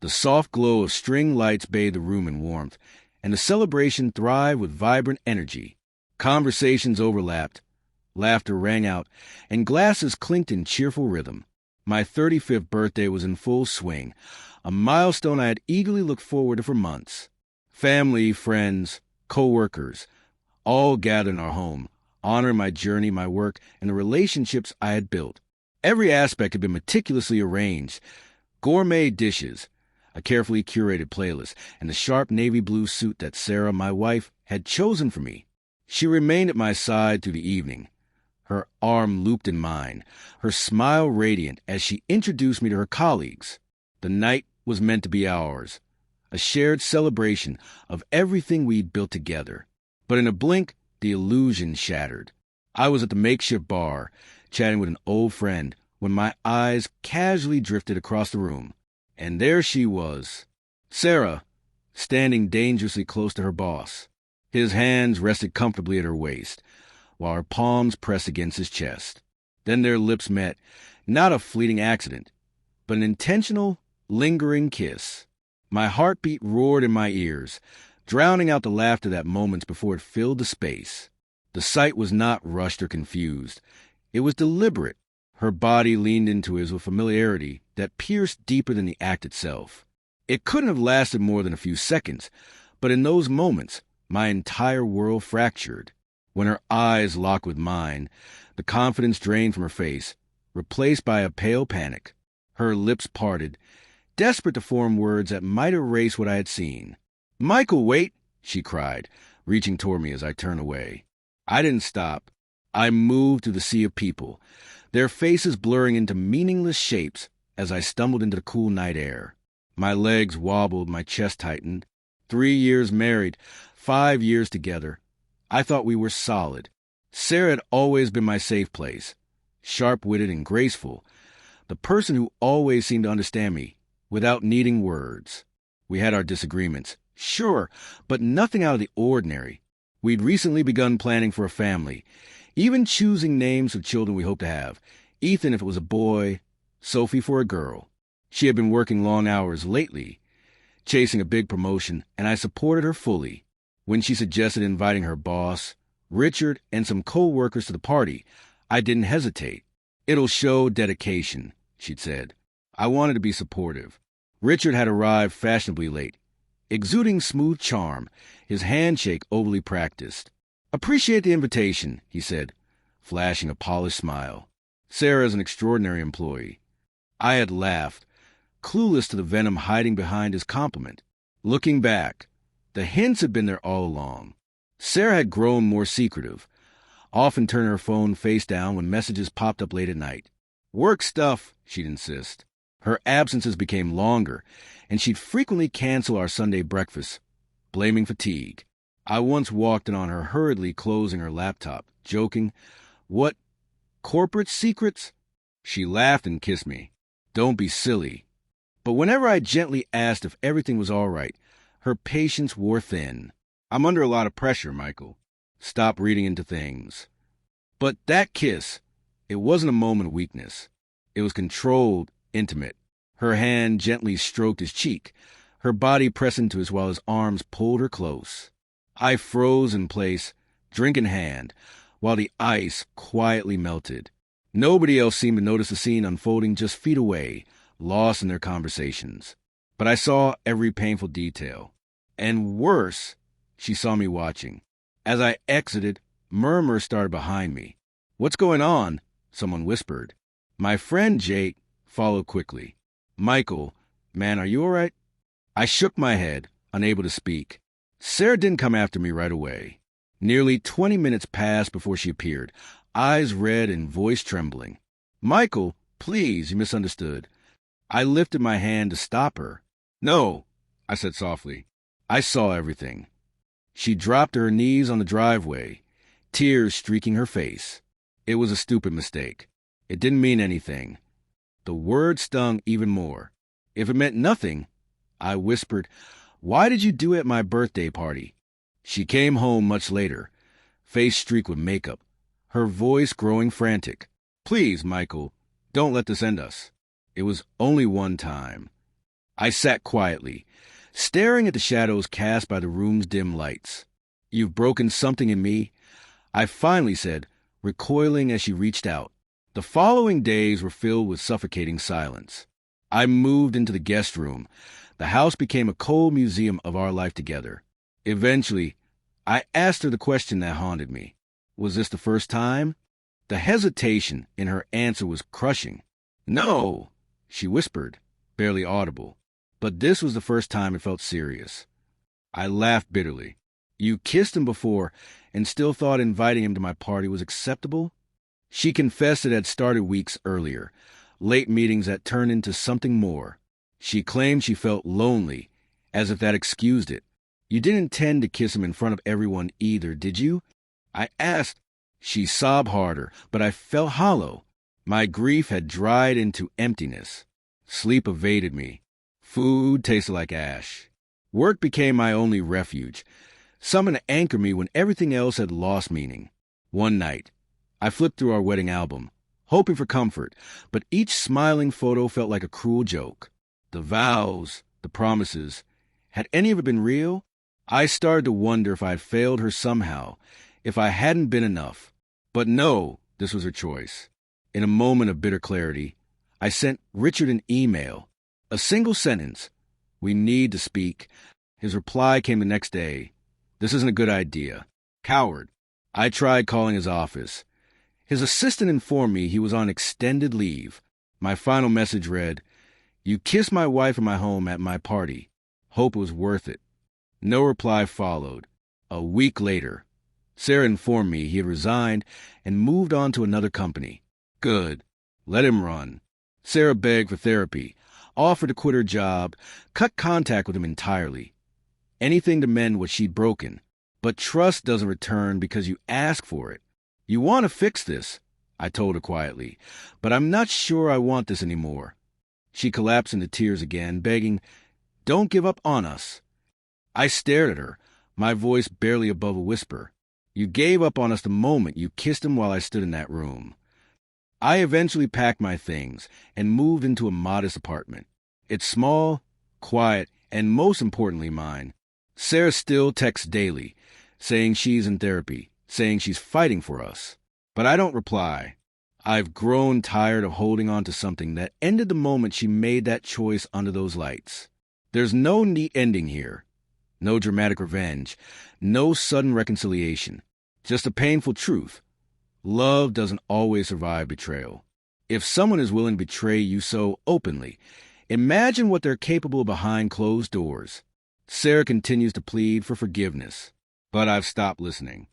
The soft glow of string lights bathed the room in warmth, and the celebration thrived with vibrant energy. Conversations overlapped, laughter rang out, and glasses clinked in cheerful rhythm. My 35th birthday was in full swing, a milestone I had eagerly looked forward to for months. Family, friends, co-workers, all gathered in our home, honoring my journey, my work, and the relationships I had built. Every aspect had been meticulously arranged. Gourmet dishes, a carefully curated playlist, and the sharp navy blue suit that Sarah, my wife, had chosen for me. She remained at my side through the evening, her arm looped in mine, her smile radiant as she introduced me to her colleagues. The night was meant to be ours, a shared celebration of everything we'd built together. But in a blink, the illusion shattered. I was at the makeshift bar, chatting with an old friend, when my eyes casually drifted across the room. And there she was, Sarah, standing dangerously close to her boss. His hands rested comfortably at her waist, while her palms pressed against his chest. Then their lips met, not a fleeting accident, but an intentional, lingering kiss. My heartbeat roared in my ears, drowning out the laughter that moments before it filled the space. The sight was not rushed or confused. It was deliberate. Her body leaned into his with familiarity that pierced deeper than the act itself. It couldn't have lasted more than a few seconds, but in those moments, my entire world fractured. When her eyes locked with mine, the confidence drained from her face, replaced by a pale panic. Her lips parted, desperate to form words that might erase what I had seen. "Michael, wait!" she cried, reaching toward me as I turned away. I didn't stop. I moved through the sea of people, their faces blurring into meaningless shapes as I stumbled into the cool night air. My legs wobbled, my chest tightened. 3 years married, 5 years together. I thought we were solid. Sarah had always been my safe place, sharp-witted and graceful, the person who always seemed to understand me without needing words. We had our disagreements, sure, but nothing out of the ordinary. We'd recently begun planning for a family, even choosing names of children we hoped to have. Ethan if it was a boy, Sophie for a girl. She had been working long hours lately, chasing a big promotion, and I supported her fully. When she suggested inviting her boss, Richard, and some co-workers to the party, I didn't hesitate. "It'll show dedication," she'd said. I wanted to be supportive. Richard had arrived fashionably late, exuding smooth charm, his handshake overly practiced. "Appreciate the invitation," he said, flashing a polished smile. "Sarah is an extraordinary employee." I had laughed, clueless to the venom hiding behind his compliment. Looking back, the hints had been there all along. Sarah had grown more secretive, often turning her phone face down when messages popped up late at night. "Work stuff," she'd insist. Her absences became longer, and she'd frequently cancel our Sunday breakfast, blaming fatigue. I once walked in on her hurriedly closing her laptop, joking, "What, corporate secrets?" She laughed and kissed me. "Don't be silly." But whenever I gently asked if everything was all right, her patience wore thin. "I'm under a lot of pressure, Michael. Stop reading into things." But that kiss, it wasn't a moment of weakness. It was controlled, intimate. Her hand gently stroked his cheek, her body pressed into his while his arms pulled her close. I froze in place, drink in hand, while the ice quietly melted. Nobody else seemed to notice the scene unfolding just feet away, lost in their conversations. But I saw every painful detail. And worse, she saw me watching. As I exited, murmurs started behind me. "What's going on?" someone whispered. My friend Jake followed quickly. "Michael, man, are you all right?" I shook my head, unable to speak. Sarah didn't come after me right away. Nearly 20 minutes passed before she appeared, eyes red and voice trembling. "Michael, please, you misunderstood." I lifted my hand to stop her. "No," I said softly. "I saw everything." She dropped to her knees on the driveway, tears streaking her face. It was a stupid mistake. It didn't mean anything. The word stung even more. If it meant nothing, I whispered, "Why did you do it at my birthday party?" She came home much later, face streaked with makeup, her voice growing frantic. "Please, Michael, don't let this end us. It was only one time." I sat quietly, staring at the shadows cast by the room's dim lights. "You've broken something in me," I finally said, recoiling as she reached out. The following days were filled with suffocating silence. I moved into the guest room. The house became a cold museum of our life together. Eventually, I asked her the question that haunted me. Was this the first time? The hesitation in her answer was crushing. "No," she whispered, barely audible. But this was the first time it felt serious. I laughed bitterly. "You kissed him before and still thought inviting him to my party was acceptable?" She confessed it had started weeks earlier, late meetings that turned into something more. She claimed she felt lonely, as if that excused it. "You didn't intend to kiss him in front of everyone either, did you?" I asked. She sobbed harder, but I felt hollow. My grief had dried into emptiness. Sleep evaded me. Food tasted like ash. Work became my only refuge, something to anchor me when everything else had lost meaning. One night, I flipped through our wedding album, hoping for comfort, but each smiling photo felt like a cruel joke. The vows, the promises, had any of it been real? I started to wonder if I had failed her somehow, if I hadn't been enough. But no, this was her choice. In a moment of bitter clarity, I sent Richard an email. A single sentence. "We need to speak." His reply came the next day. "This isn't a good idea." Coward. I tried calling his office. His assistant informed me he was on extended leave. My final message read, "You kissed my wife in my home at my party. Hope it was worth it." No reply followed. A week later, Sarah informed me he had resigned and moved on to another company. Good. Let him run. Sarah begged for therapy, offered to quit her job, cut contact with him entirely. Anything to mend what she'd broken. But trust doesn't return because you ask for it. "You want to fix this," I told her quietly, "but I'm not sure I want this anymore." She collapsed into tears again, begging, "Don't give up on us." I stared at her, my voice barely above a whisper. "You gave up on us the moment you kissed him while I stood in that room." I eventually packed my things and moved into a modest apartment. It's small, quiet, and most importantly mine. Sarah still texts daily, saying she's in therapy, saying she's fighting for us. But I don't reply. I've grown tired of holding on to something that ended the moment she made that choice under those lights. There's no neat ending here. No dramatic revenge. No sudden reconciliation. Just a painful truth. Love doesn't always survive betrayal. If someone is willing to betray you so openly, imagine what they're capable of behind closed doors. Sarah continues to plead for forgiveness, but I've stopped listening.